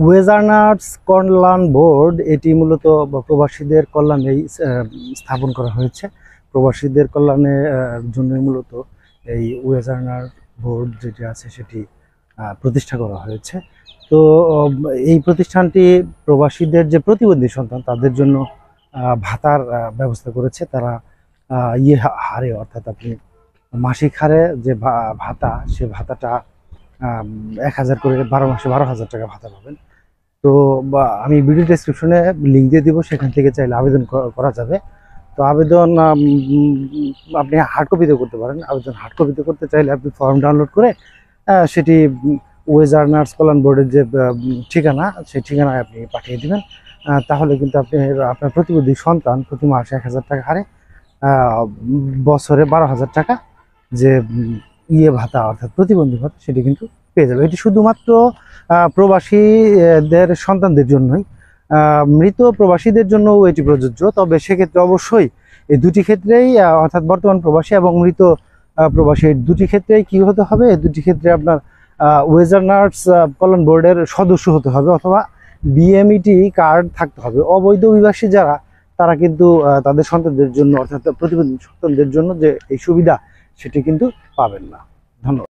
ওয়েজার্নার্স কল্যাণ board এটি মূলত প্রবাসীদের কল্যাণেই স্থাপন করা হয়েছে। প্রবাসীদের কল্যাণের জন্যই মূলত এই ওয়েজার্নার বোর্ড যেটি আছে সেটি প্রতিষ্ঠা করা হয়েছে। তো এই প্রতিষ্ঠানটি প্রবাসীদের যে প্রতিবন্ধী সন্তান তাদের জন্য ভাতার ব্যবস্থা করেছে। তারা হারে অর্থাৎ আপনি মাসিক হারে যে ভাতা, সে ভাতাটা 1000 করে 12 মাসে 12,000 টাকা ভাতা পাবেন। তো আমি ভিডিও ডেসক্রিপশনে লিঙ্ক দিয়ে দিব, সেখান থেকে চাইলে আবেদন করা যাবে। তো আবেদন আপনি হার্ড কপিতে করতে পারেন। আবেদন হার্ড কপিতে করতে চাইলে আপনি ফর্ম ডাউনলোড করে সেটি ওয়েজার্নার্স কল্যাণ বোর্ডের যে ঠিকানা, সেই ঠিকানায় আপনি পাঠিয়ে দেবেন। তাহলে কিন্তু আপনি আপনার প্রতিবন্ধী সন্তান প্রতি মাসে 1000 টাকা হারে বছরে 12,000 টাকা যে ভাতা অর্থাৎ প্রতিবন্ধী ভাতা সেটি কিন্তু পেয়ে যাবে। এটি শুধুমাত্র প্রবাসীদের সন্তানদের জন্যই, মৃত প্রবাসীদের জন্য এটি প্রযোজ্য। তবে সেক্ষেত্রে অবশ্যই এই দুটি ক্ষেত্রেই অর্থাৎ বর্তমান প্রবাসী এবং মৃত প্রবাসী দুটি ক্ষেত্রেই কি হতে হবে, এই দুটি ক্ষেত্রে আপনার ওয়েজার্নার্স কল্যাণ বোর্ডের সদস্য হতে হবে অথবা বিএমইটি কার্ড থাকতে হবে। অবৈধ অভিবাসী যারা, তারা কিন্তু তাদের সন্তানদের জন্য অর্থাৎ প্রতিবন্ধী সন্তানদের জন্য যে এই সুবিধা সেটি কিন্তু পাবেন না। ধন্যবাদ।